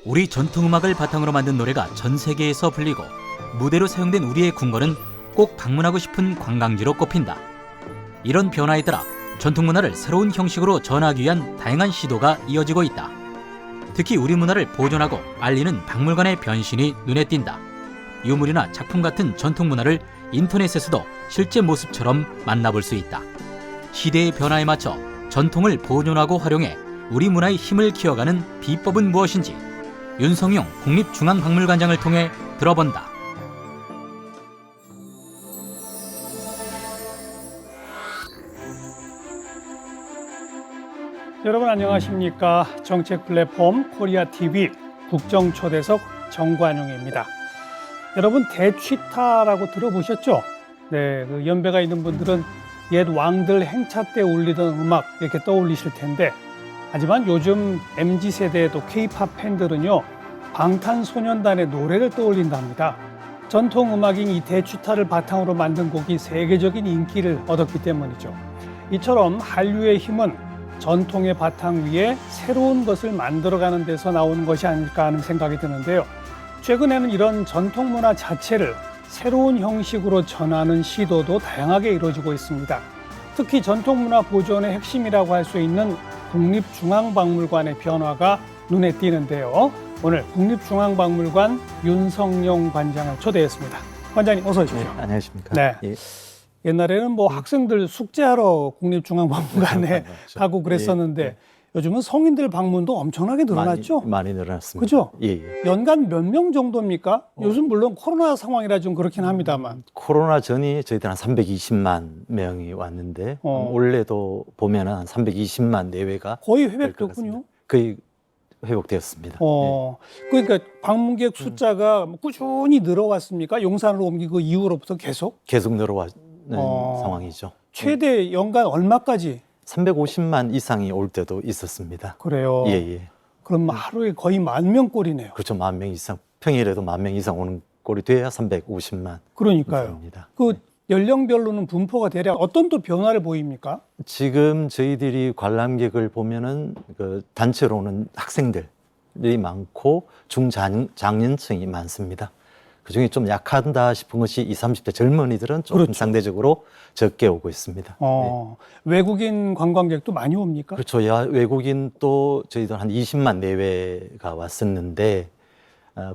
우리 전통음악을 바탕으로 만든 노래가 전 세계에서 불리고 무대로 사용된 우리의 궁궐은 꼭 방문하고 싶은 관광지로 꼽힌다. 이런 변화에 따라 전통문화를 새로운 형식으로 전하기 위한 다양한 시도가 이어지고 있다. 특히 우리 문화를 보존하고 알리는 박물관의 변신이 눈에 띈다. 유물이나 작품 같은 전통문화를 인터넷에서도 실제 모습처럼 만나볼 수 있다. 시대의 변화에 맞춰 전통을 보존하고 활용해 우리 문화의 힘을 키워가는 비법은 무엇인지 윤성용 국립중앙박물관장을 통해 들어본다. 여러분 안녕하십니까? 정책 플랫폼 코리아TV 국정초대석 정관용입니다. 여러분 대취타라고 들어보셨죠? 네, 그 연배가 있는 분들은 옛 왕들 행차 때 울리던 음악 이렇게 떠올리실 텐데, 하지만 요즘 MZ세대의 K-팝 팬들은요 방탄소년단의 노래를 떠올린답니다. 전통 음악인 이 대취타를 바탕으로 만든 곡이 세계적인 인기를 얻었기 때문이죠. 이처럼 한류의 힘은 전통의 바탕 위에 새로운 것을 만들어가는 데서 나오는 것이 아닐까 하는 생각이 드는데요. 최근에는 이런 전통 문화 자체를 새로운 형식으로 전하는 시도도 다양하게 이루어지고 있습니다. 특히 전통 문화 보존의 핵심이라고 할 수 있는 국립중앙박물관의 변화가 눈에 띄는데요. 오늘 국립중앙박물관 윤성용 관장을 초대했습니다. 관장님 어서 오십시오. 네, 안녕하십니까. 네. 예. 옛날에는 뭐 학생들 숙제하러 국립중앙박물관에 가고 그랬었는데 예. 요즘은 성인들 방문도 엄청나게 늘어났죠? 많이 늘어났습니다. 그죠? 예, 예. 연간 몇 명 정도입니까? 요즘 물론 코로나 상황이라 좀 그렇긴 합니다만. 코로나 전이 저희들 한 320만 명이 왔는데 올해도 보면 한 320만 내외가 거의 될 것 회복됐군요. 같습니다. 거의 회복되었습니다. 그러니까 방문객 숫자가 꾸준히 늘어왔습니까? 용산으로 옮기고 이후로부터 계속? 계속 늘어왔는 상황이죠. 최대 연간 얼마까지? 350만 이상이 올 때도 있었습니다. 그래요. 예, 예. 그럼 하루에 거의 10,000꼴이네요. 그렇죠. 10,000명 이상, 평일에도 10,000명 이상 오는 꼴이 돼야 350만. 그러니까요. 그 연령별로는 분포가 대략 어떤 또 변화를 보입니까? 지금 저희들이 관람객을 보면은 그 단체로는 학생들이 많고 중장년층이 많습니다. 그중에 좀 약하다 싶은 것이 20, 30대 젊은이들은 조금 그렇죠. 상대적으로 적게 오고 있습니다. 네. 외국인 관광객도 많이 옵니까? 그렇죠. 외국인 또 저희들 한 20만 내외가 왔었는데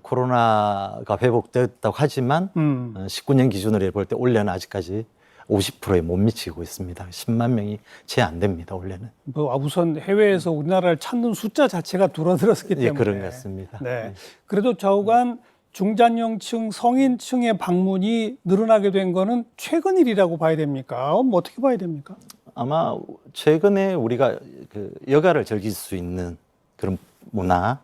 코로나가 회복됐다고 하지만 19년 기준으로 볼 때 올해는 아직까지 50%에 못 미치고 있습니다. 10만 명이 채 안 됩니다. 올해는. 뭐 우선 해외에서 우리나라를 찾는 숫자 자체가 줄어들었기 때문에. 예, 그런 것 같습니다. 네. 그래도 좌우간 중장년층, 성인층의 방문이 늘어나게 된 거는 최근 일이라고 봐야 됩니까? 뭐 어떻게 봐야 됩니까? 아마 최근에 우리가 그 여가를 즐길 수 있는 그런 문화,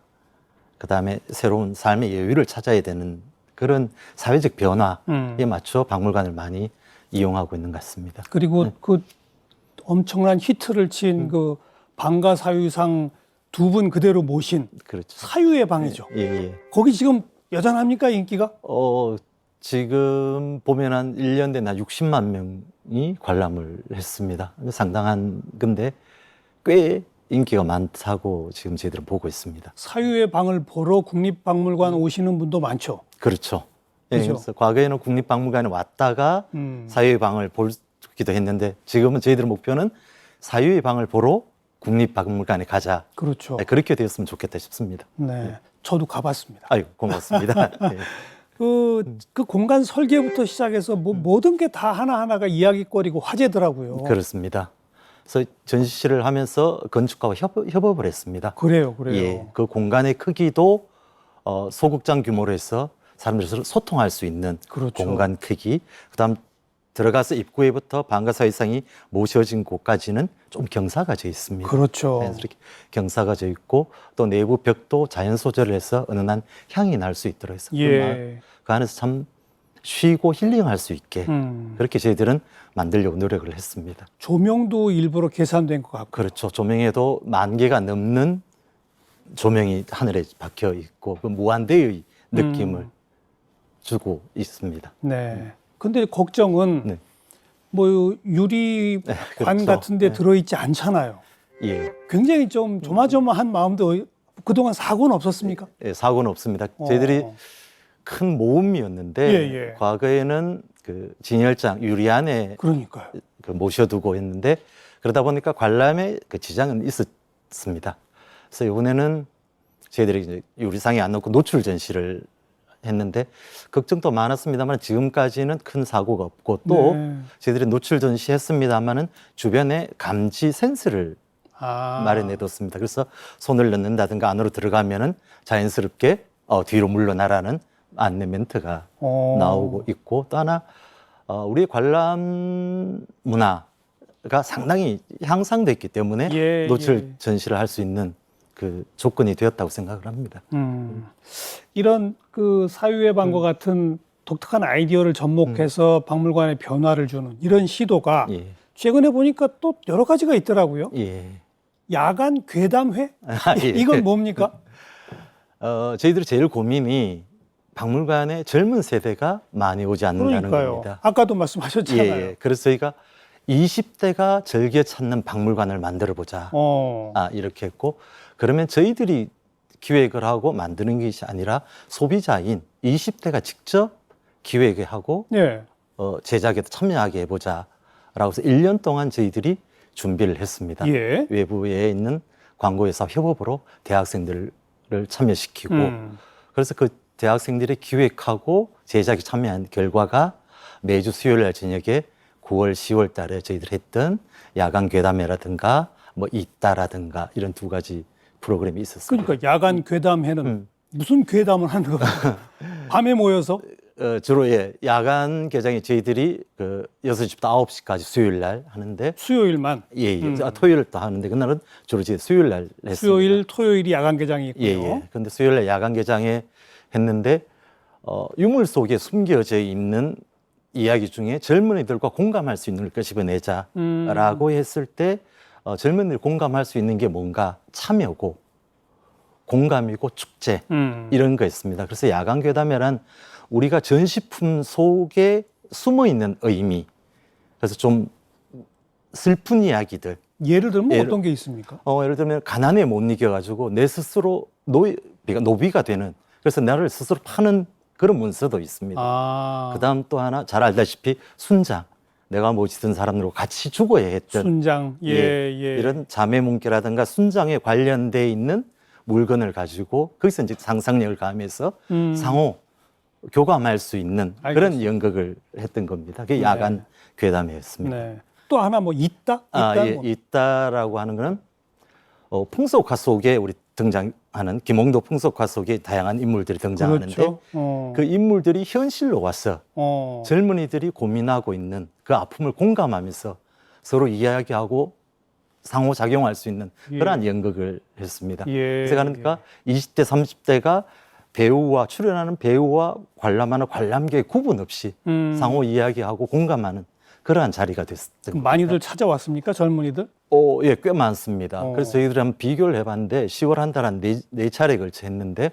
그다음에 새로운 삶의 여유를 찾아야 되는 그런 사회적 변화에 맞춰 박물관을 많이 이용하고 있는 것 같습니다. 그리고 그 엄청난 히트를 친 그 방가 사유상 두 분 그대로 모신 그렇죠. 사유의 방이죠. 예, 예. 거기 지금 여전합니까, 인기가? 지금 보면 한 1년 된 한 60만 명이 관람을 했습니다. 상당한 건데 꽤 인기가 많다고 지금 저희들은 보고 있습니다. 사유의 방을 보러 국립박물관 오시는 분도 많죠. 그렇죠. 예, 그렇죠. 그래서 과거에는 국립박물관에 왔다가 사유의 방을 보기도 했는데 지금은 저희들의 목표는 사유의 방을 보러 국립박물관에 가자. 그렇죠. 네, 그렇게 되었으면 좋겠다 싶습니다. 네. 저도 가봤습니다. 아유, 고맙습니다. 네. 그 공간 설계부터 시작해서 뭐 모든 게 다 하나하나가 이야기거리고 화제더라고요. 그렇습니다. 그래서 전시를 하면서 건축가와 협업을 했습니다. 그래요. 예, 그 공간의 크기도 소극장 규모로 해서 사람들이 소통할 수 있는 그렇죠. 공간 크기, 그다음 들어가서 입구에부터 방가사의상이 모셔진 곳까지는 좀 경사가 져 있습니다. 그렇죠. 자연스럽게 경사가 져 있고 또 내부 벽도 자연 소재를 해서 은은한 향이 날 수 있도록 해서 그 안에서 참 쉬고 힐링할 수 있게 그렇게 저희들은 만들려고 노력을 했습니다. 조명도 일부러 계산된 것 같고. 그렇죠. 조명에도 10,000개가 넘는 조명이 하늘에 박혀 있고 그 무한대의 느낌을 주고 있습니다. 네. 근데 걱정은 네. 뭐 유리관 그렇죠. 같은 데 네. 들어있지 않잖아요. 예. 굉장히 좀 조마조마한 마음도 그동안 사고는 없었습니까? 예, 사고는 없습니다. 저희들이 큰 모험이었는데 예. 과거에는 그 진열장 유리 안에 그러니까요. 그 모셔두고 했는데 그러다 보니까 관람에 그 지장은 있었습니다. 그래서 이번에는 저희들이 이제 유리상에 안 넣고 노출 전시를 했는데 걱정도 많았습니다만 지금까지는 큰 사고가 없고 또 네. 저희들이 노출 전시했습니다만은 주변에 감지 센서를 아. 마련해뒀습니다. 그래서 손을 넣는다든가 안으로 들어가면은 자연스럽게 뒤로 물러나라는 안내 멘트가 나오고 있고 또 하나 우리의 관람 문화가 상당히 향상됐기 때문에 예, 노출 전시를 할 수 있는 그 조건이 되었다고 생각을 합니다. 이런 그 사유예방과 같은 독특한 아이디어를 접목해서 박물관에 변화를 주는 이런 시도가 예. 최근에 보니까 또 여러 가지가 있더라고요. 예. 야간 괴담회? 예. 이건 뭡니까? 저희들이 제일 고민이 박물관에 젊은 세대가 많이 오지 않는다는 그러니까요. 겁니다. 아까도 말씀하셨잖아요. 예. 그래서 저희가 20대가 즐겨 찾는 박물관을 만들어 보자. 이렇게 했고 그러면 저희들이 기획을 하고 만드는 것이 아니라 소비자인 20대가 직접 기획을 하고 네. 제작에 참여하게 해보자라고 해서 1년 동안 저희들이 준비를 했습니다. 예. 외부에 있는 광고회사 협업으로 대학생들을 참여시키고 그래서 그 대학생들이 기획하고 제작에 참여한 결과가 매주 수요일 날 저녁에 9월, 10월 달에 저희들 했던 야간 괴담회라든가 뭐 있다라든가 이런 두 가지 프로그램이 있었습니다. 그러니까 야간 괴담회는 무슨 괴담을 하는 겁니까? 밤에 모여서? 주로 야간 개장에 저희들이 그 6시부터 9시까지 수요일 날 하는데 수요일만? 토요일 또 하는데 그날은 주로 이제 수요일 날 했습니다. 수요일, 토요일이 야간 개장이 있고요. 예. 근데 수요일 날 야간 개장에 했는데 유물 속에 숨겨져 있는 이야기 중에 젊은이들과 공감할 수 있는 걸 끄집어내자라고 했을 때 젊은이들이 공감할 수 있는 게 뭔가 참여고 공감이고 축제 이런 거였습니다. 그래서 야간 괴담회란 우리가 전시품 속에 숨어 있는 의미 그래서 좀 슬픈 이야기들 예를 들면 어떤 게 있습니까? 예를 들면 가난에 못 이겨가지고 내 스스로 노비가 되는 그래서 나를 스스로 파는 그런 문서도 있습니다. 그다음 또 하나 잘 알다시피 순장 내가 모시던 사람들과 같이 죽어야 했던 순장 이런 자매문계라든가 순장에 관련돼 있는 물건을 가지고 거기서 이제 상상력을 가하면서 상호 교감할 수 있는 그런 연극을 했던 겁니다. 그게 야간 괴담회였습니다. 네. 또 하나 뭐 있다? 있다라고 하는 거는 풍속화 속에 우리 등장하는 김홍도 풍속화 속에 다양한 인물들이 등장하는데 그렇죠. 그 인물들이 현실로 와서 젊은이들이 고민하고 있는 그 아픔을 공감하면서 서로 이야기하고 상호작용할 수 있는 그러한 연극을 했습니다. 그래서 그러니까 20대, 30대가 배우와 출연하는 배우와 관람하는 관람객 구분 없이 상호 이야기하고 공감하는 그러한 자리가 됐습니다. 많이들 찾아왔습니까? 젊은이들? 예, 꽤 많습니다. 그래서 저희들이 한번 비교를 해봤는데 10월 한 달 한 네 차례 걸쳐 했는데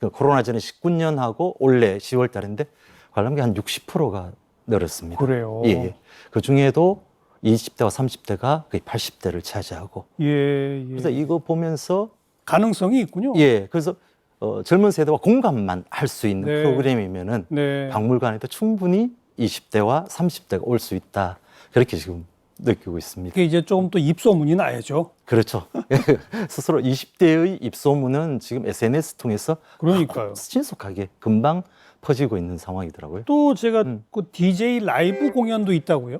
그 코로나 전에 19년하고 올해 10월 달인데 관람객 한 60%가 늘었습니다. 그래요? 예. 그 중에도 20대와 30대가 거의 80대를 차지하고. 그래서 이거 보면서 가능성이 있군요. 예. 그래서 젊은 세대와 공감만 할 수 있는 프로그램이면은 박물관에도 충분히 20대와 30대가 올 수 있다. 그렇게 지금 느끼고 있습니다. 그게 이제 조금 또 입소문이 나야죠. 그렇죠. 스스로 20대의 입소문은 지금 SNS 통해서 그러니까요. 신속하게 금방 퍼지고 있는 상황이더라고요. 또 제가 그 DJ 라이브 공연도 있다고요?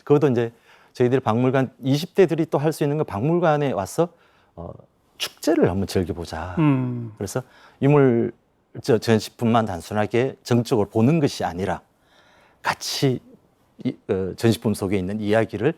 그것도 이제 저희들이 박물관 20대들이 또 할 수 있는 건 박물관에 와서 축제를 한번 즐겨보자. 그래서 유물 전시품만 단순하게 정적으로 보는 것이 아니라 같이 전시품 속에 있는 이야기를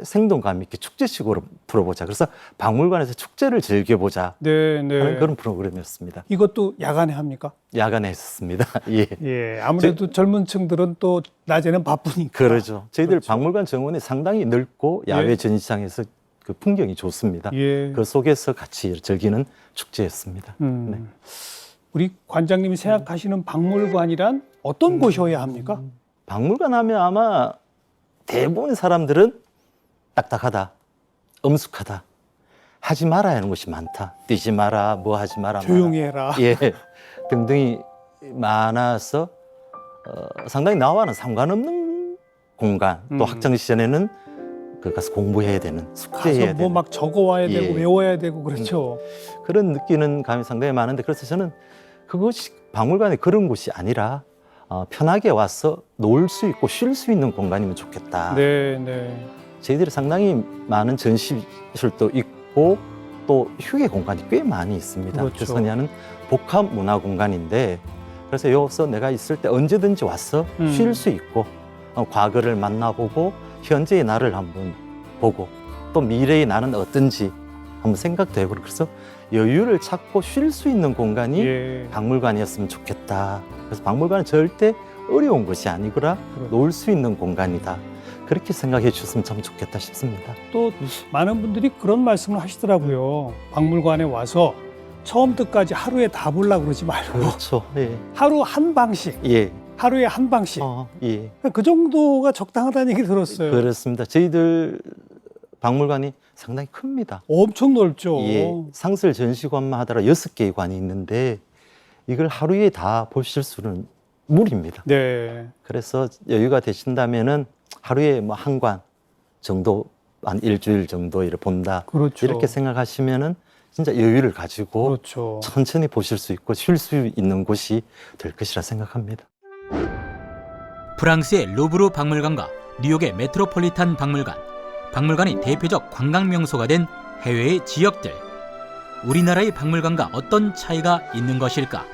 생동감 있게 축제식으로 풀어보자. 그래서 박물관에서 축제를 즐겨보자 하는 그런 프로그램이었습니다. 이것도 야간에 합니까? 야간에 했습니다. 예. 아무래도 젊은 층들은 또 낮에는 바쁘니까. 그렇죠. 저희들 박물관 정원이 상당히 넓고 야외 전시장에서 그 풍경이 좋습니다. 예. 그 속에서 같이 즐기는 축제였습니다. 네. 우리 관장님이 생각하시는 박물관이란 어떤 곳이어야 합니까? 박물관 하면 아마 대부분 사람들은 딱딱하다, 엄숙하다, 하지 말아야 하는 것이 많다, 뛰지 마라, 뭐 하지 마라, 조용히 해라. 예, 등등이 많아서 상당히 나와는 상관없는 공간, 또 학창 시절에는 그 가서 공부해야 되는, 숙제해야 가서 뭐 되는 막 적어와야 되고 예. 외워야 되고 그렇죠. 그런 느끼는 감이 상당히 많은데, 그래서 저는 그것이 박물관이 그런 곳이 아니라 편하게 와서 놀 수 있고 쉴 수 있는 공간이면 좋겠다. 네, 네. 저희들이 상당히 많은 전시실도 있고 또 휴게 공간이 꽤 많이 있습니다. 그렇죠. 그래서 그냥 복합 문화 공간인데, 그래서 여기서 내가 있을 때 언제든지 와서 쉴 수 있고 과거를 만나보고 현재의 나를 한번 보고 또 미래의 나는 어떤지 한번 생각도 해보고, 그래서 여유를 찾고 쉴 수 있는 공간이 예. 박물관이었으면 좋겠다. 그래서 박물관은 절대 어려운 것이 아니구나, 놀 수 있는 공간이다. 그렇게 생각해 주셨으면 참 좋겠다 싶습니다. 또 많은 분들이 그런 말씀을 하시더라고요. 박물관에 와서 처음부터까지 하루에 다 보려고 그러지 말고 그렇죠. 예. 하루 한 방씩, 예. 하루에 한 방씩. 예. 그 정도가 적당하다는 얘기 들었어요. 그렇습니다. 저희들 박물관이 상당히 큽니다. 엄청 넓죠. 예. 상설 전시관만 하더라도 6개의 관이 있는데 이걸 하루에 다 보실 수는 무리입니다. 네. 그래서 여유가 되신다면은 하루에 뭐 한 관 정도, 한 일주일 정도 이렇게 본다. 그렇죠. 이렇게 생각하시면은 진짜 여유를 가지고 그렇죠. 천천히 보실 수 있고 쉴 수 있는 곳이 될 것이라 생각합니다. 프랑스의 루브르 박물관과 뉴욕의 메트로폴리탄 박물관, 박물관이 대표적 관광 명소가 된 해외의 지역들. 우리나라의 박물관과 어떤 차이가 있는 것일까?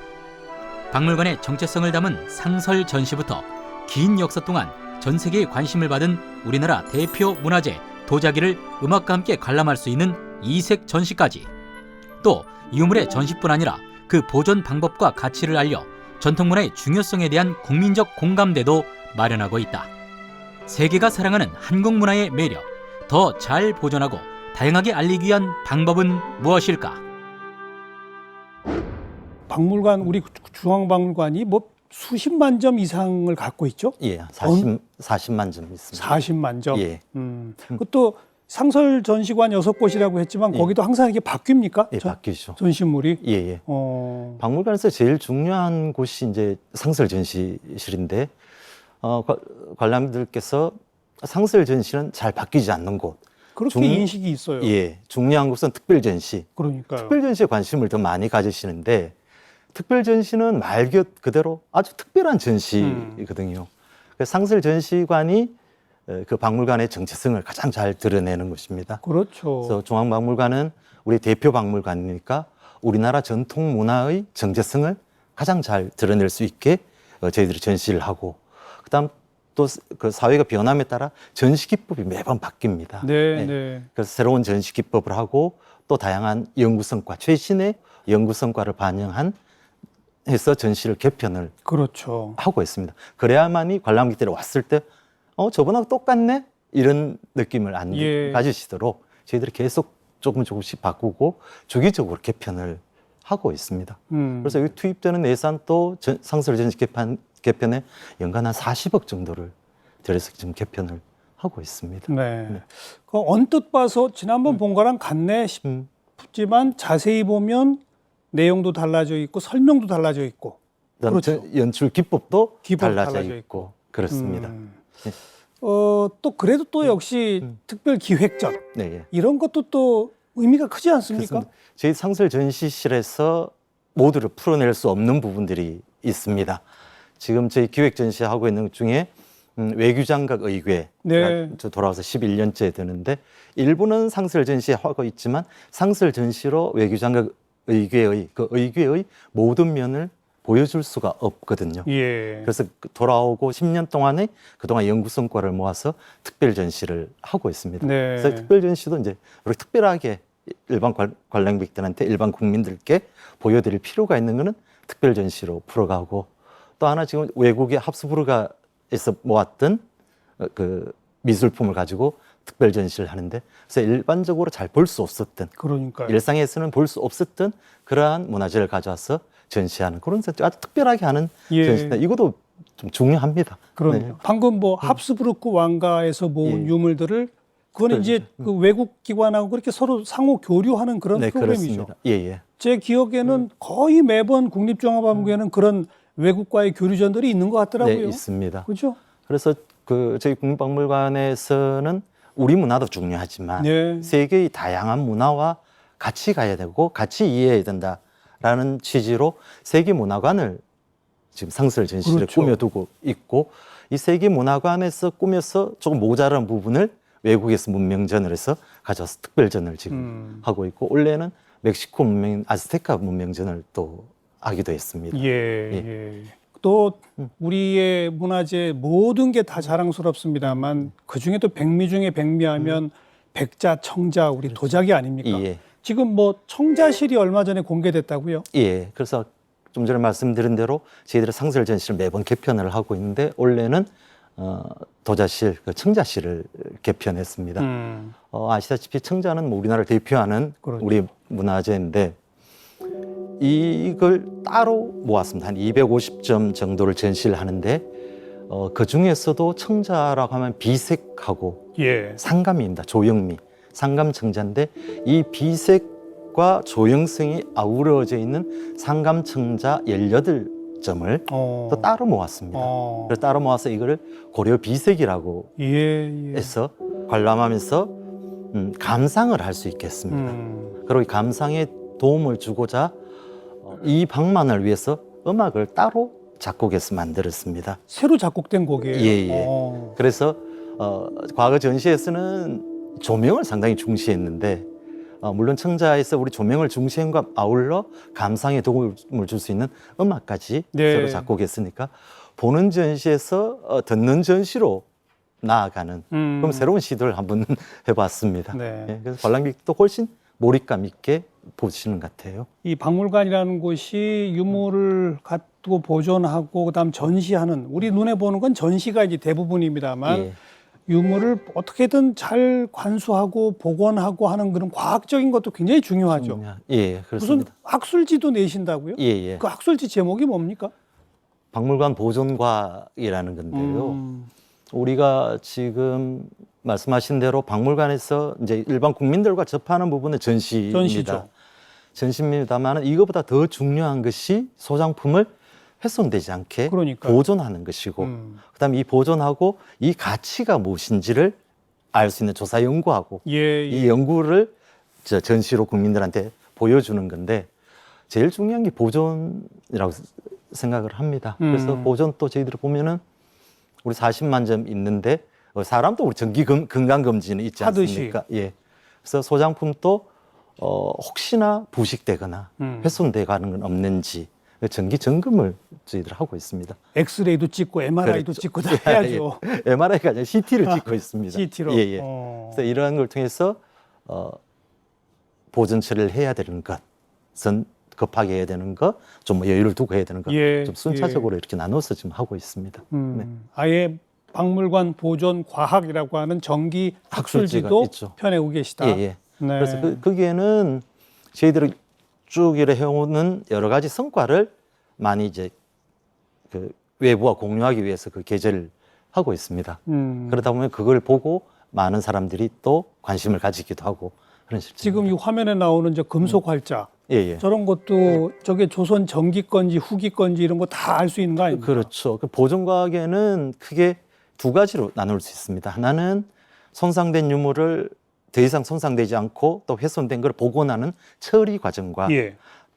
박물관의 정체성을 담은 상설 전시부터 긴 역사 동안 전 세계의 관심을 받은 우리나라 대표 문화재 도자기를 음악과 함께 관람할 수 있는 이색 전시까지. 또 유물의 전시뿐 아니라 그 보존 방법과 가치를 알려 전통문화의 중요성에 대한 국민적 공감대도 마련하고 있다. 세계가 사랑하는 한국 문화의 매력, 더 잘 보존하고 다양하게 알리기 위한 방법은 무엇일까? 박물관, 우리 중앙박물관이 뭐 수십만 점 이상을 갖고 있죠? 예, 40만 점 있습니다. 40만 점. 예. 그것도 상설 전시관 6곳이라고 했지만 예. 거기도 항상 이게 바뀝니까? 예, 바뀌죠. 전시물이? 예, 예. 박물관에서 제일 중요한 곳이 이제 상설 전시실인데, 관람들께서 상설 전시는 잘 바뀌지 않는 곳. 그렇게 인식이 있어요. 예, 중요한 곳은 특별 전시. 그러니까요. 특별 전시에 관심을 더 많이 가지시는데, 특별 전시는 말 그대로 아주 특별한 전시거든요. 그래서 상설 전시관이 그 박물관의 정체성을 가장 잘 드러내는 곳입니다. 그렇죠. 그래서 중앙박물관은 우리 대표 박물관이니까 우리나라 전통 문화의 정체성을 가장 잘 드러낼 수 있게 저희들이 전시를 하고, 그다음 또 그 사회가 변함에 따라 전시 기법이 매번 바뀝니다. 네, 네. 그래서 새로운 전시 기법을 하고 또 다양한 연구 성과, 최신의 연구 성과를 반영한 해서 전시를 개편을 그렇죠. 하고 있습니다. 그래야만이 관람객들이 왔을 때 저번하고 똑같네? 이런 느낌을 안 예. 가지시도록 저희들이 계속 조금씩 바꾸고 주기적으로 개편을 하고 있습니다. 그래서 여기 투입되는 예산도 상설 전시 개편에 연간 한 40억 정도를 들여서 지금 개편을 하고 있습니다. 네. 네. 그 언뜻 봐서 지난번 본 거랑 같네 싶지만 자세히 보면 내용도 달라져 있고 설명도 달라져 있고. 그다음 그렇죠. 연출 기법도 기법도 달라져 달라져 있고 그렇습니다. 네. 또 그래도 또 역시 특별 기획전 네, 예. 이런 것도 또 의미가 크지 않습니까? 그렇습니다. 저희 상설 전시실에서 모두를 풀어낼 수 없는 부분들이 있습니다. 지금 저희 기획 전시하고 있는 것 중에 외교장각 의궤가 네. 돌아와서 11년째 되는데, 일부는 상설 전시하고 있지만 상설 전시로 외교장각 의궤의 그 의궤의 모든 면을 보여줄 수가 없거든요. 예. 그래서 돌아오고 10년 동안에 그동안 연구 성과를 모아서 특별 전시를 하고 있습니다. 네. 그래서 특별 전시도 이제 우리 특별하게 일반 관람객들한테, 일반 국민들께 보여드릴 필요가 있는 거는 특별 전시로 풀어가고, 또 하나 지금 외국의 합스부르가에서 모았던 그 미술품을 가지고 특별 전시를 하는데, 그래서 일반적으로 잘 볼 수 없었던, 그러니까요. 일상에서는 볼 수 없었던 그러한 문화재를 가져와서 전시하는 그런 아주 특별하게 하는 예. 전시다. 이것도 좀 중요합니다. 그러네요. 네. 방금 뭐 합스부르크 왕가에서 모은 예. 유물들을 그거는 이제 그 외국 기관하고 그렇게 서로 상호 교류하는 그런 네, 프로그램이죠. 그렇습니다. 예, 예. 제 기억에는 거의 매번 국립종합암국에는 그런 외국과의 교류전들이 있는 것 같더라고요. 네, 있습니다. 그렇죠? 그래서 그 저희 국립박물관에서는 우리 문화도 중요하지만 네. 세계의 다양한 문화와 같이 가야 되고 같이 이해해야 된다라는 취지로 세계문화관을 지금 상설 전시를 그렇죠. 꾸며두고 있고, 이 세계문화관에서 꾸며서 조금 모자란 부분을 외국에서 문명전을 해서 가져와서 특별전을 지금 하고 있고, 원래는 멕시코 문명, 아즈테카 문명전을 또 하기도 했습니다. 예. 또 우리의 문화재 모든 게 다 자랑스럽습니다만 그 중에도 백미 중에 백미하면 백자, 청자, 우리 도자기 아닙니까? 예. 지금 뭐 청자실이 얼마 전에 공개됐다고요? 예. 그래서 좀 전에 말씀드린 대로 저희들이 상설 전시를 매번 개편을 하고 있는데, 원래는 도자실, 그 청자실을 개편했습니다. 아시다시피 청자는 뭐 우리나라를 대표하는 그렇죠. 우리 문화재인데, 이걸 따로 모았습니다. 한 250점 정도를 전시를 하는데, 그 중에서도 청자라고 하면 비색하고 예. 상감입니다. 조형미, 상감 청자인데, 이 비색과 조형성이 아우러져 있는 상감 청자 18점을 또 따로 모았습니다. 그래서 따로 모아서 이거를 고려 비색이라고 예. 해서 관람하면서 감상을 할 수 있겠습니다. 그리고 이 감상에 도움을 주고자 이 박람회를 위해서 음악을 따로 작곡해서 만들었습니다. 새로 작곡된 곡이에요. 예. 그래서 과거 전시에서는 조명을 상당히 중시했는데, 물론 청자에서 우리 조명을 중시한 것과 아울러 감상에 도움을 줄 수 있는 음악까지 네. 새로 작곡했으니까 보는 전시에서 듣는 전시로 나아가는 그럼 새로운 시도를 한번 해봤습니다. 네. 예, 그래서 관람객도 훨씬 몰입감 있게 보시는 것 같아요. 이 박물관이라는 곳이 유물을 갖고 보존하고 그다음 전시하는, 우리 눈에 보는 건 전시가 이제 대부분입니다만 예. 유물을 어떻게든 잘 관수하고 복원하고 하는 그런 과학적인 것도 굉장히 중요하죠. 예, 무슨 그렇습니다. 학술지도 내신다고요? 예, 예. 그 학술지 제목이 뭡니까? 박물관 보존과학이라는 건데요. 우리가 지금 말씀하신 대로 박물관에서 이제 일반 국민들과 접하는 부분은 전시입니다. 전시죠. 전시입니다만 이거보다 더 중요한 것이 소장품을 훼손되지 않게 그러니까요. 보존하는 것이고, 그다음에 이 보존하고 이 가치가 무엇인지를 알 수 있는 조사 연구하고 이 연구를 전시로 국민들한테 보여주는 건데, 제일 중요한 게 보존이라고 생각을 합니다. 그래서 보존 또 저희들이 보면은 우리 40만 점 있는데, 사람도 우리 정기 건강검진이 있지 않습니까? 예. 그래서 소장품도 혹시나 부식되거나 훼손돼가는 건 없는지 정기 점검을 저희들 하고 있습니다. 엑스레이도 찍고 MRI도 그렇죠. 찍고 다 해야죠. 예. MRI가 아니라 CT를 찍고 있습니다. CT로. 예. 그래서 이러한 걸 통해서 보존 처리를 해야 되는 것은 급하게 해야 되는 것, 좀 여유를 두고 해야 되는 것, 좀 순차적으로 이렇게 나눠서 지금 하고 있습니다. 네. 아예 박물관 보존 과학이라고 하는 정기 학술지도 펴내고 계시다. 예. 네. 그래서 거기에는 저희들이 쭉 이래 해오는 여러 가지 성과를 많이 이제 그 외부와 공유하기 위해서 그 게재를 하고 있습니다. 그러다 보면 그걸 보고 많은 사람들이 또 관심을 가지기도 하고 그런 실제. 지금 이 화면에 나오는 저 금속 활자. 예. 저런 것도 저게 조선 전기 건지 후기 건지 이런 거 다 알 수 있는 거 아닙니까? 그렇죠. 그 보존과학에는 크게 두 가지로 나눌 수 있습니다. 하나는 손상된 유물을 더 이상 손상되지 않고 또 훼손된 걸 복원하는 처리 과정과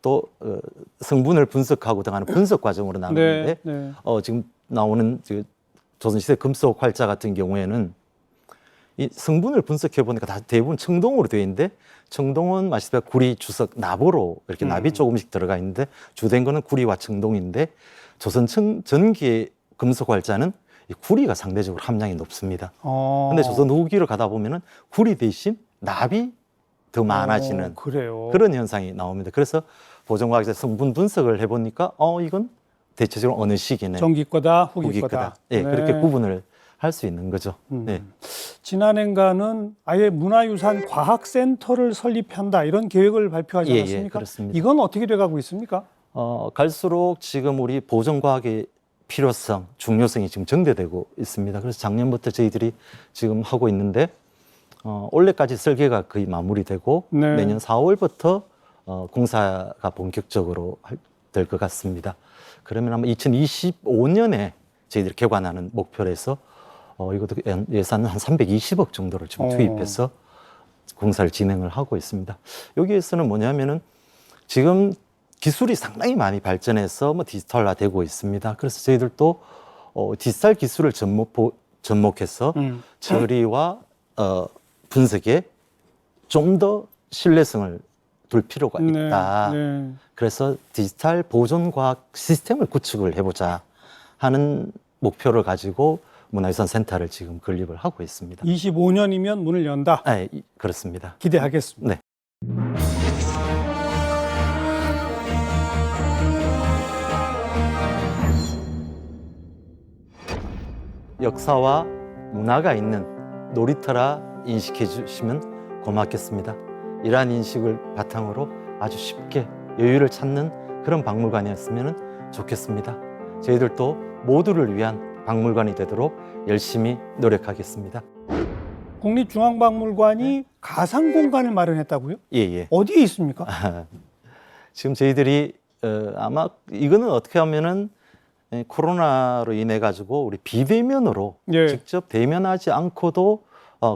또 성분을 분석하고 등하는 분석 과정으로 나누는데 지금 나오는 조선시대 금속 활자 같은 경우에는 이 성분을 분석해 보니까 다 대부분 청동으로 되어 있는데, 청동은 아시다시피 구리, 주석, 나보로 이렇게 납이 조금씩 들어가 있는데 주된 거는 구리와 청동인데, 조선 전기의 금속 활자는 이 구리가 상대적으로 함량이 높습니다. 근데 조선 후기로 가다 보면은 구리 대신 납이 더 많아지는 그런 현상이 나옵니다. 그래서 보존과학에서 성분 분석을 해보니까 이건 대체적으로 어느 시기는 전기 거다, 후기 거다. 예, 그렇게 구분을 할 수 있는 거죠. 네. 지난해인가는 아예 문화유산 과학센터를 설립한다 이런 계획을 발표하지 예, 않았습니까? 그렇습니다. 이건 어떻게 돼가고 있습니까? 갈수록 지금 우리 보존과학의 필요성, 중요성이 지금 증대되고 있습니다. 그래서 작년부터 저희들이 지금 하고 있는데 올해까지 설계가 거의 마무리되고 네. 내년 4월부터 공사가 본격적으로 될 것 같습니다. 그러면 아마 2025년에 저희들이 개관하는 목표로 해서 이것도 예산은 한 320억 정도를 지금 투입해서 공사를 진행을 하고 있습니다. 여기에서는 뭐냐면은 지금 기술이 상당히 많이 발전해서 디지털화되고 있습니다. 그래서 저희들도 디지털 기술을 접목해서 처리와 분석에 좀 더 신뢰성을 둘 필요가 있다. 네. 그래서 디지털 보존과학 시스템을 구축을 해보자 하는 목표를 가지고 문화유산 센터를 지금 건립을 하고 있습니다. 25년이면 문을 연다. 네, 그렇습니다. 기대하겠습니다. 네. 역사와 문화가 있는 놀이터라 인식해 주시면 고맙겠습니다. 이러한 인식을 바탕으로 아주 쉽게 여유를 찾는 그런 박물관이었으면 좋겠습니다. 저희들도 모두를 위한 박물관이 되도록 열심히 노력하겠습니다. 국립중앙박물관이 가상 공간을 마련했다고요? 예. 어디에 있습니까? 지금 저희들이 아마 이거는 어떻게 하면은 코로나로 인해 가지고 우리 비대면으로 예. 직접 대면하지 않고도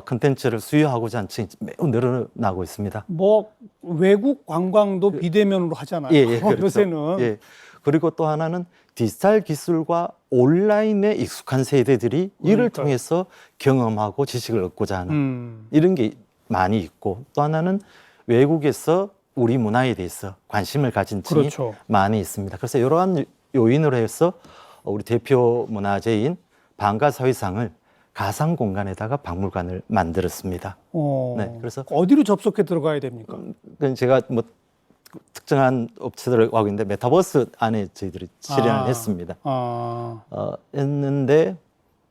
컨텐츠를 수요하고자 하는 층이 매우 늘어나고 있습니다. 뭐 외국 관광도 비대면으로 하잖아요. 예, 그렇죠. 요새는. 예. 그리고 또 하나는 디지털 기술과 온라인에 익숙한 세대들이 이를 그러니까요. 통해서 경험하고 지식을 얻고자 하는 이런 게 많이 있고, 또 하나는 외국에서 우리 문화에 대해서 관심을 가진 층이 그렇죠. 많이 있습니다. 그래서 이러한 요인으로 해서 우리 대표 문화재인 방가사회상을 가상 공간에다가 박물관을 만들었습니다. 네, 그래서 어디로 접속해 들어가야 됩니까? 제가 뭐 특정한 업체들을 하고 있는데 메타버스 안에 저희들이 실현을 했습니다. 했는데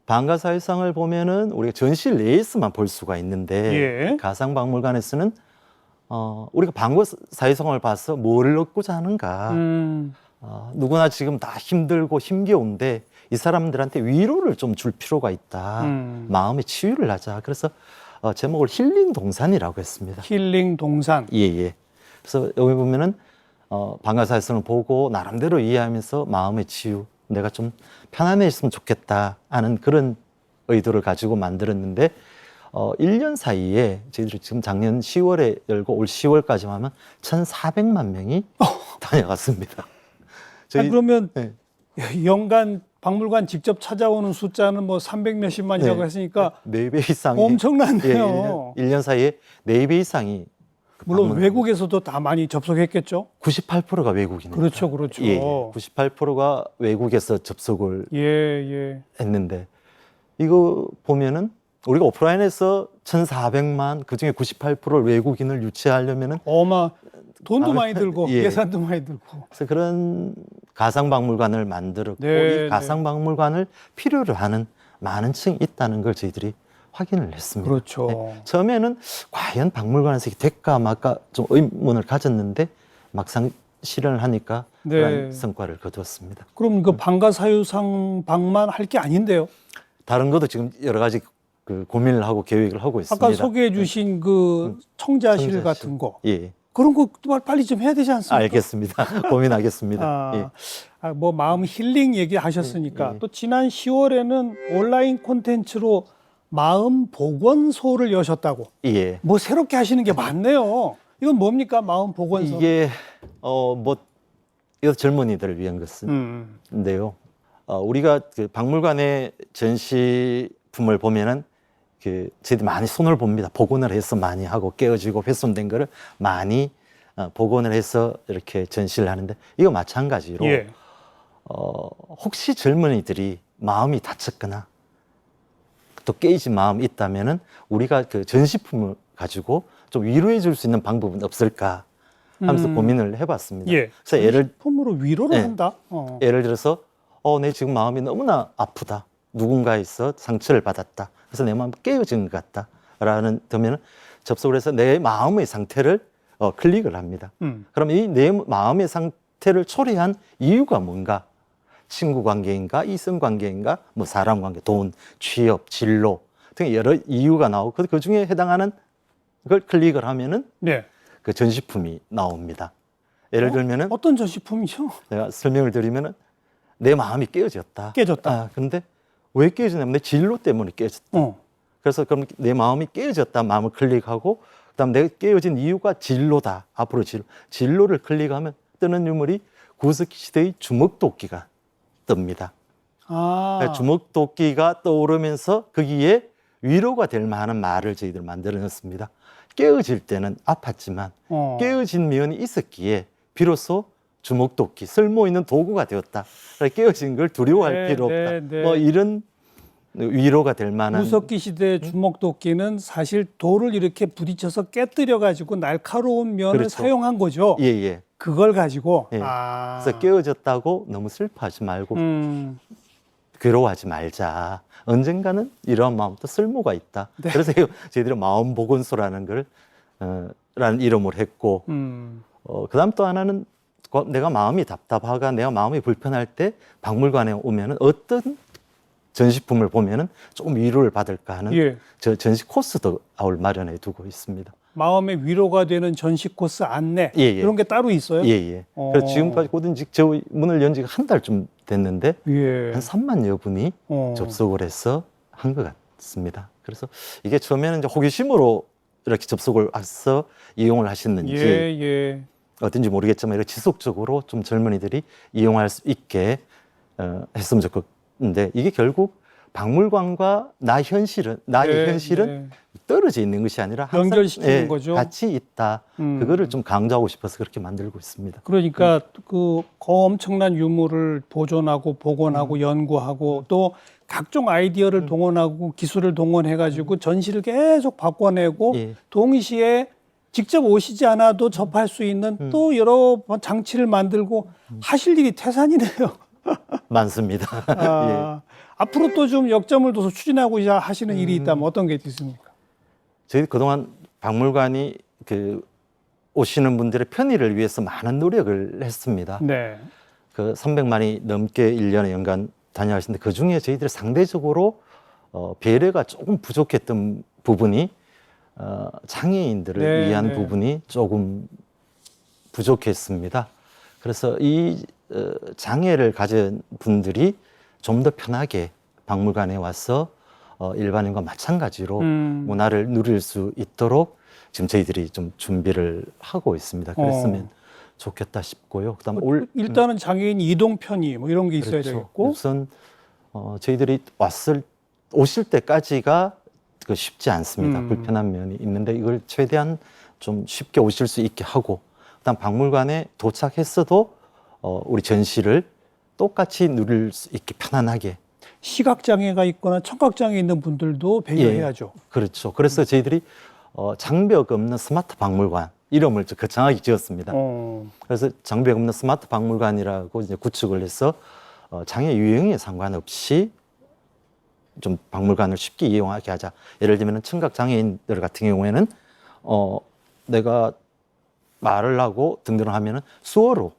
방가사회상을 보면은 우리가 전시 내에서만 볼 수가 있는데 예. 가상 박물관에서는 우리가 방가사회상을 봐서 뭘 얻고자 하는가. 누구나 지금 다 힘들고 힘겨운데 이 사람들한테 위로를 좀 줄 필요가 있다. 마음의 치유를 하자. 그래서 제목을 힐링 동산이라고 했습니다. 힐링 동산. 예. 그래서 여기 보면은 방가사회상을 보고 나름대로 이해하면서 마음의 치유, 내가 좀 편안해졌으면 좋겠다 하는 그런 의도를 가지고 만들었는데 1년 사이에 저희들이 지금 작년 10월에 열고 올 10월까지 하면 1,400만 명이 다녀갔습니다. 그러면 네. 연간 박물관 직접 찾아오는 숫자는 뭐 300 몇십만이라고 네. 했으니까 4배 이상이 엄청나네요. 1년 사이에 4배 이상이 물론 외국에서도 다 많이 접속했겠죠. 98%가 외국인입니다. 그렇죠. 예, 98%가 외국에서 접속을 예. 했는데 이거 보면은 우리가 오프라인에서 1,400만 그중에 98%를 외국인을 유치하려면은 돈도 많이 들고 예. 예산도 많이 들고. 그래서 그런 가상 박물관을 만들었고 네, 이 가상 박물관을 필요로 하는 많은 층이 있다는 걸 저희들이 확인을 했습니다. 그렇죠. 처음에는 과연 박물관에서 될까 말까 좀 의문을 가졌는데 막상 실현을 하니까 그런 성과를 거두었습니다. 그럼 그 방가사유상방만 할 게 아닌데요? 다른 것도 지금 여러 가지 그 고민을 하고 계획을 하고 있습니다. 아까 소개해 주신 그 청자실 같은 거. 예. 그런 거 빨리 좀 해야 되지 않습니까? 알겠습니다. 고민하겠습니다. 예. 뭐 마음 힐링 얘기하셨으니까 예. 또 지난 10월에는 온라인 콘텐츠로 마음 보건소를 여셨다고. 예. 뭐 새롭게 하시는 게 많네요. 이건 뭡니까? 마음 보건소. 이게 이거 젊은이들을 위한 것인데요. 우리가 그 박물관의 전시품을 보면은 저희들이 많이 손을 봅니다. 복원을 해서 많이 하고 깨어지고 훼손된 거를 많이 복원을 해서 이렇게 전시를 하는데 이거 마찬가지로 예. 혹시 젊은이들이 마음이 다쳤거나 또 깨진 마음이 있다면은 우리가 그 전시품을 가지고 좀 위로해 줄 수 있는 방법은 없을까 하면서 고민을 해봤습니다. 예. 그래서 품으로 위로를 네. 한다. 예를 들어서 내 지금 마음이 너무나 아프다. 누군가에서 상처를 받았다. 그래서 내 마음이 깨어진 것 같다라는 되면 접속을 해서 내 마음의 상태를 클릭을 합니다. 그럼 이 내 마음의 상태를 초래한 이유가 뭔가? 친구 관계인가, 이성 관계인가, 뭐 사람 관계, 돈, 취업, 진로 등 여러 이유가 나오고 그 중에 해당하는 걸 클릭을 하면은 네. 그 전시품이 나옵니다. 예를 들면은 어떤 전시품이죠? 내가 설명을 드리면은 내 마음이 깨어졌다. 깨졌다. 근데 왜 깨어졌냐면 내 진로 때문에 깨어졌다. 그래서 그럼 내 마음이 깨어졌다 마음을 클릭하고 그다음 내가 깨어진 이유가 진로다. 앞으로 진로를 클릭하면 뜨는 유물이 구석기 시대의 주먹도끼가 뜹니다. 주먹도끼가 떠오르면서 거기에 위로가 될 만한 말을 저희들 만들어냈습니다. 깨어질 때는 아팠지만 깨어진 면이 있었기에 비로소 주먹도끼, 쓸모있는 도구가 되었다. 깨어진 걸 두려워할 필요 없다. 뭐 이런 위로가 될 만한. 구석기 시대 주먹도끼는 사실 돌을 이렇게 부딪혀서 깨뜨려 가지고 날카로운 면을 그렇죠. 사용한 거죠. 예. 그걸 가지고. 그래서 깨어졌다고 너무 슬퍼하지 말고 괴로워하지 말자. 언젠가는 이러한 마음도 쓸모가 있다. 네. 그래서 저희들이 마음보건소라는 걸 라는 이름을 했고 그다음 또 하나는 내가 마음이 답답하가 내가 마음이 불편할 때 박물관에 오면은 어떤 전시품을 보면은 조금 위로를 받을까 하는 저 전시 코스도 마련해 두고 있습니다. 마음의 위로가 되는 전시 코스 안내 이런 게 따로 있어요? 예. 그래서 지금까지 고든지 저 문을 연 지가 한 달쯤 됐는데 한 3만여 분이 접속을 해서 한 것 같습니다. 그래서 이게 처음에는 이제 호기심으로 이렇게 접속을 해서 이용을 하셨는지 어떤지 모르겠지만 이렇게 지속적으로 좀 젊은이들이 이용할 수 있게 했으면 좋겠는데 이게 결국 박물관과 나의 현실은 떨어져 있는 것이 아니라 항상 연결시키는 거죠. 같이 있다. 그거를 좀 강조하고 싶어서 그렇게 만들고 있습니다. 그러니까 그 엄청난 유물을 보존하고 복원하고 연구하고 또 각종 아이디어를 동원하고 기술을 동원해가지고 전시를 계속 바꿔내고 동시에 직접 오시지 않아도 접할 수 있는 또 여러 장치를 만들고 하실 일이 태산이네요. 많습니다. 앞으로 또 좀 역점을 둬서 추진하고 하시는 일이 있다면 어떤 게 있습니까? 저희 그동안 박물관이 그 오시는 분들의 편의를 위해서 많은 노력을 했습니다. 네. 그 300만이 넘게 1년에 연간 다녀가시는데 그 중에 저희들이 상대적으로 배려가 조금 부족했던 부분이 장애인들을 위한 부분이 조금 부족했습니다. 그래서 이 장애를 가진 분들이 좀 더 편하게 박물관에 와서 일반인과 마찬가지로 문화를 누릴 수 있도록 지금 저희들이 좀 준비를 하고 있습니다. 그랬으면 좋겠다 싶고요. 그다음 일단은 장애인 이동 편의 뭐 이런 게 있어야 되겠고 우선 저희들이 오실 때까지가 쉽지 않습니다. 불편한 면이 있는데 이걸 최대한 좀 쉽게 오실 수 있게 하고 그다음 박물관에 도착했어도 우리 전시를 똑같이 누릴 수 있게 편안하게. 시각장애가 있거나 청각장애 있는 분들도 배려해야죠. 그렇죠. 그래서 저희들이 장벽 없는 스마트 박물관 이름을 거창하게 지었습니다. 그래서 장벽 없는 스마트 박물관이라고 이제 구축을 해서 장애 유형에 상관없이 좀 박물관을 쉽게 이용하게 하자. 예를 들면 청각장애인들 같은 경우에는 내가 말을 하고 등등을 하면은 수어로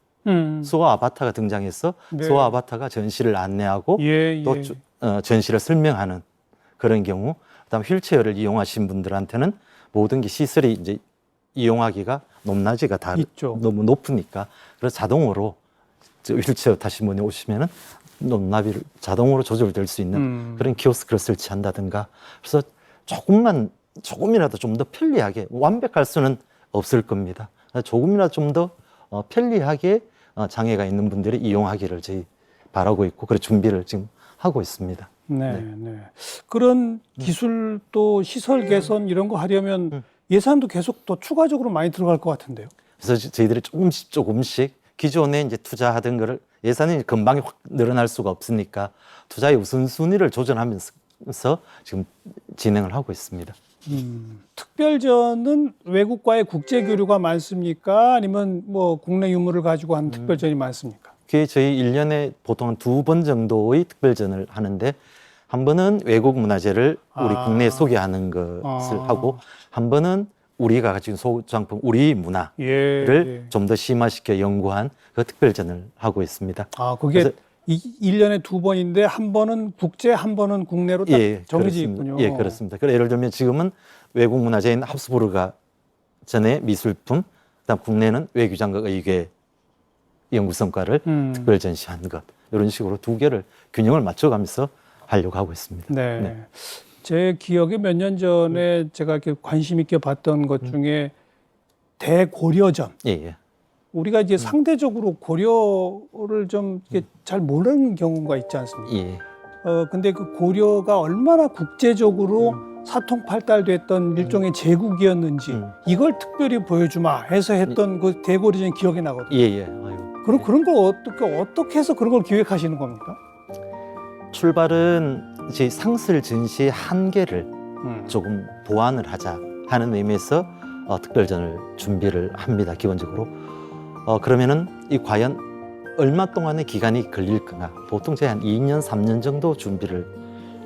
수어 아바타가 등장해서 수어 아바타가 전시를 안내하고 또 전시를 설명하는 그런 경우, 그다음 휠체어를 이용하신 분들한테는 모든 게 시설이 이제 이용하기가 높낮이가 너무 높으니까 그래서 자동으로 휠체어 타신 분이 오시면은 높낮이를 자동으로 조절될 수 있는 그런 키오스크를 설치한다든가. 그래서 조금이라도 좀 더 편리하게, 완벽할 수는 없을 겁니다. 조금이라도 좀 더 편리하게 장애가 있는 분들이 이용하기를 저희 바라고 있고, 그래 준비를 지금 하고 있습니다. 네. 그런 기술 또 시설 개선 이런 거 하려면 예산도 계속 또 추가적으로 많이 들어갈 것 같은데요. 그래서 저희들이 조금씩 기존에 이제 투자하던 거를 예산이 금방 확 늘어날 수가 없으니까 투자의 우선순위를 조정하면서 지금 진행을 하고 있습니다. 특별전은 외국과의 국제 교류가 많습니까? 아니면 뭐 국내 유물을 가지고 하는 특별전이 많습니까? 그게 저희 1년에 보통 한 2번 정도의 특별전을 하는데 한 번은 외국 문화재를 우리 아. 국내에 소개하는 것을 하고, 한 번은 우리가 가지고 있는 소장품, 우리 문화를 예. 좀 더 심화시켜 연구한 그 특별전을 하고 있습니다. 아, 그게 그래서- 1년에 2번인데 한 번은 국제, 한 번은 국내로 딱 정해져 그렇습니다. 있군요. 예, 그렇습니다. 그래 예를 들면 지금은 외국 문화재인 합스부르가 전에 미술품, 그다음 국내는 외교장과 의궤 연구 성과를 특별 전시한 것, 이런 식으로 두 개를 균형을 맞춰가면서 하려고 하고 있습니다. 네. 네. 제 기억에 몇 년 전에 제가 이렇게 관심 있게 봤던 것 중에 대고려전. 예, 예. 우리가 이제 상대적으로 고려를 좀 이렇게 잘 모르는 경우가 있지 않습니까? 예. 근데 그 고려가 얼마나 국제적으로 사통팔달됐던 일종의 제국이었는지 이걸 특별히 보여주마 해서 했던 그 대고려전 기억이 나거든요. 예, 예. 아유. 그런 걸 어떻게 해서 그런 걸 기획하시는 겁니까? 출발은 이제 상설 전시의 한계를 조금 보완을 하자 하는 의미에서 특별전을 준비를 합니다. 기본적으로. 그러면은 이 과연 얼마 동안의 기간이 걸릴 거나, 보통 제 한 2년, 3년 정도 준비를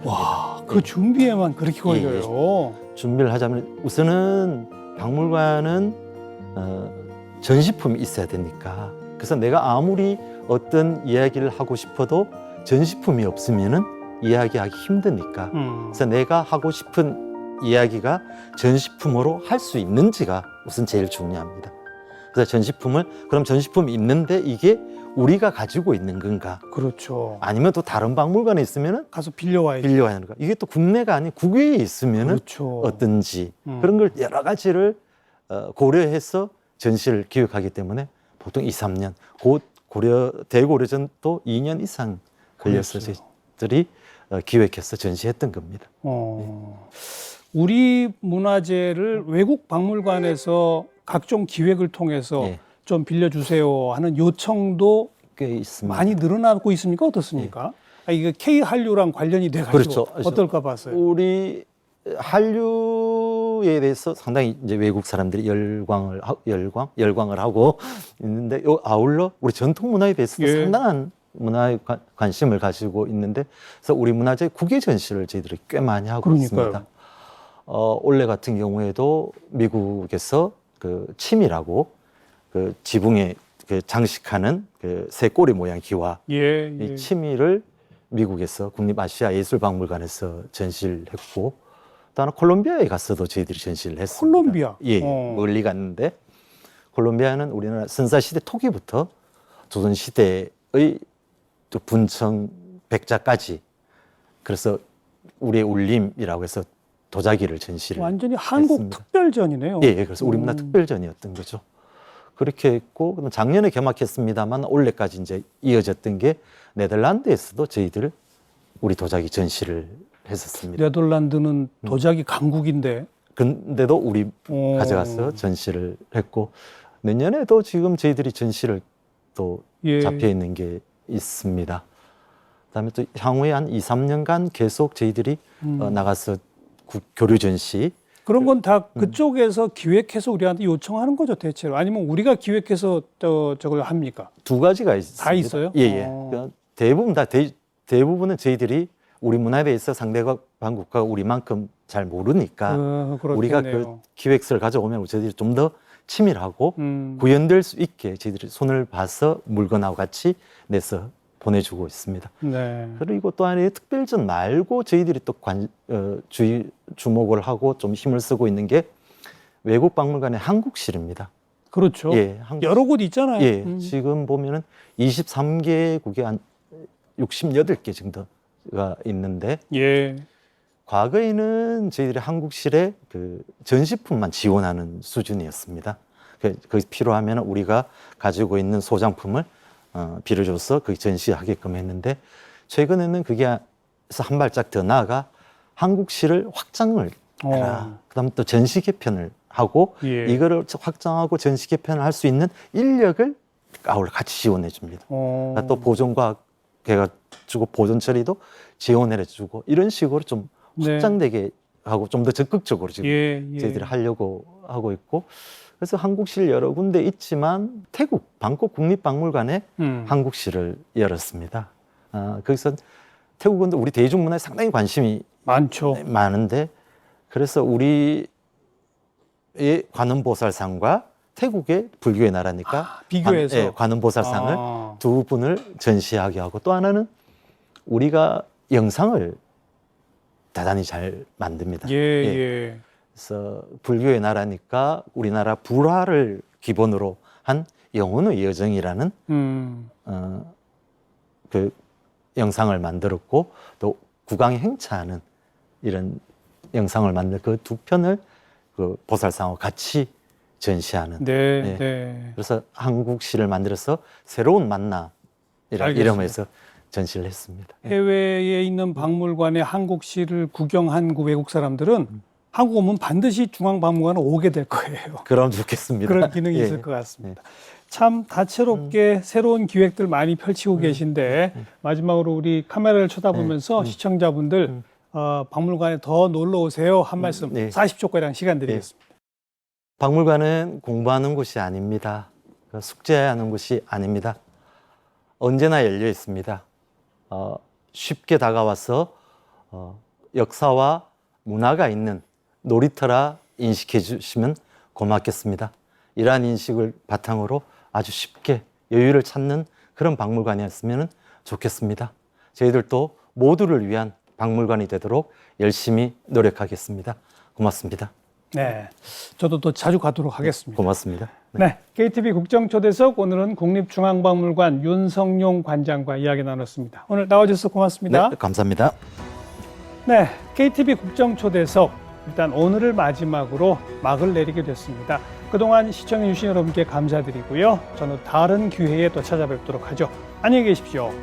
와, 그 준비에만 그렇게 걸려요. 준비를 하자면, 우선은 박물관은 전시품이 있어야 되니까, 그래서 내가 아무리 어떤 이야기를 하고 싶어도 전시품이 없으면은 이야기하기 힘드니까, 그래서 내가 하고 싶은 이야기가 전시품으로 할 수 있는지가 우선 제일 중요합니다. 그래서 그럼 전시품이 있는데 이게 우리가 가지고 있는 건가? 그렇죠. 아니면 또 다른 박물관에 있으면은 가서 빌려와야지. 빌려와야 하는가? 이게 또 국내가 아닌 국외에 있으면은 그렇죠. 어떤지, 그런 걸 여러 가지를 고려해서 전시를 기획하기 때문에 보통 2, 3년, 대고려전 또 2년 이상 걸려서 그랬어요. 저희들이 기획해서 전시했던 겁니다. 우리 문화재를 외국 박물관에서 각종 기획을 통해서 예. 좀 빌려주세요 하는 요청도 꽤 있습니다. 많이 늘어나고 있습니까? 어떻습니까? 이게 K 한류랑 관련이 돼가지고 그렇죠. 어떨까 봤어요. 우리 한류에 대해서 상당히 이제 외국 사람들이 열광을 하고 있는데, 아울러 우리 전통 문화에 대해서도 예. 상당한 문화에 관심을 가지고 있는데, 그래서 우리 문화재 국외 전시를 저희들이 꽤 많이 하고 그러니까요. 있습니다. 올해 같은 경우에도 미국에서 그 침이라고 그 지붕에 그 장식하는 그 새 꼬리 모양 기와, 이 치미를 미국에서 국립아시아예술박물관에서 전시를 했고, 또 하나 콜롬비아에 가서도 저희들이 전시를 했습니다. 콜롬비아? 예, 멀리 갔는데, 콜롬비아는 우리나라 선사시대 토기부터 조선시대의 또 분청 백자까지, 그래서 우리의 울림이라고 해서 도자기를 전시를 완전히 한국 했습니다. 특별전이네요. 예, 그래서 우리 문화 특별전이었던 거죠. 그렇게 했고, 그럼 작년에 개막했습니다만 올해까지 이제 이어졌던 게 네덜란드에서도 저희들 우리 도자기 전시를 했었습니다. 네덜란드는 도자기 강국인데. 근데도 우리 가져가서 전시를 했고, 내년에도 지금 저희들이 전시를 또 잡혀 있는 게 있습니다. 그다음에 또 향후에 한 2, 3년간 계속 저희들이 나가서 교류 전시, 그런 건 다 그쪽에서 기획해서 우리한테 요청하는 거죠, 대체로. 아니면 우리가 기획해서 저걸 합니까? 두 가지가 있습니다. 다 있어요? 예, 예. 그러니까 대부분은 저희들이 우리 문화에 대해서 상대방 국가가 우리만큼 잘 모르니까 우리가 그 기획서를 가져오면 저희들이 좀 더 치밀하고 구현될 수 있게 저희들이 손을 봐서 물건하고 같이 내서 보내주고 있습니다. 네. 그리고 또 하나의 특별전 말고 저희들이 또 주목을 하고 좀 힘을 쓰고 있는 게 외국 박물관의 한국실입니다. 그렇죠. 예, 여러 곳 있잖아요. 예, 지금 보면은 23개국에 한 68개 정도가 있는데, 예. 과거에는 저희들이 한국실에 그 전시품만 지원하는 수준이었습니다. 그 필요하면 우리가 가지고 있는 소장품을 빌려줘서 그 전시하게끔 했는데, 최근에는 그게 한 발짝 더 나아가 한국실을 확장을 해라. 그다음 또 전시 개편을 하고, 이거를 확장하고 전시 개편을 할 수 있는 인력을 아울러 같이 지원해 줍니다. 또 보존과학 해가지고 보존 처리도 지원해 주고, 이런 식으로 좀 확장되게 하고 좀 더 적극적으로 지금 저희들이 하려고 하고 있고, 그래서 한국실 여러 군데 있지만 태국 방콕 국립박물관에 한국실을 열었습니다. 거기서 태국은 우리 대중문화에 상당히 관심이 많죠. 많은데 그래서 우리의 관음보살상과 태국의 불교의 나라니까 비교해서 관음보살상을 두 분을 전시하게 하고 또 하나는 우리가 영상을 대단히 잘 만듭니다. 예. 그래서 불교의 나라니까 우리나라 불화를 기본으로 한 영혼의 여정이라는 그 영상을 만들었고 또 국왕이 행차하는 이런 영상을 만들 그 두 편을 그 보살상하고 같이 전시하는. 네. 그래서 한국시를 만들어서 새로운 만남이라는 알겠습니다. 이름에서 전시를 했습니다. 해외에 있는 박물관에 한국시를 구경한 그 외국 사람들은 한국 오면 반드시 중앙박물관에 오게 될 거예요. 그럼 좋겠습니다. 그런 기능이 예. 있을 것 같습니다. 참 다채롭게 새로운 기획들 많이 펼치고 계신데 마지막으로 우리 카메라를 쳐다보면서 시청자분들 박물관에 더 놀러 오세요 한 말씀 40초가량 시간 드리겠습니다. 박물관은 공부하는 곳이 아닙니다. 숙제하는 곳이 아닙니다. 언제나 열려 있습니다. 쉽게 다가와서 역사와 문화가 있는 놀이터라 인식해 주시면 고맙겠습니다. 이러한 인식을 바탕으로 아주 쉽게 여유를 찾는 그런 박물관이었으면 좋겠습니다. 저희들도 모두를 위한 박물관이 되도록 열심히 노력하겠습니다. 고맙습니다. 네, 저도 또 자주 가도록 하겠습니다. 고맙습니다. 네, KTV 국정초대석 오늘은 국립중앙박물관 윤성용 관장과 이야기 나눴습니다. 오늘 나와주셔서 고맙습니다. 네, 감사합니다. 네, KTV 국정초대석 일단 오늘을 마지막으로 막을 내리게 됐습니다. 그동안 시청해주신 여러분께 감사드리고요. 저는 다른 기회에 또 찾아뵙도록 하죠. 안녕히 계십시오.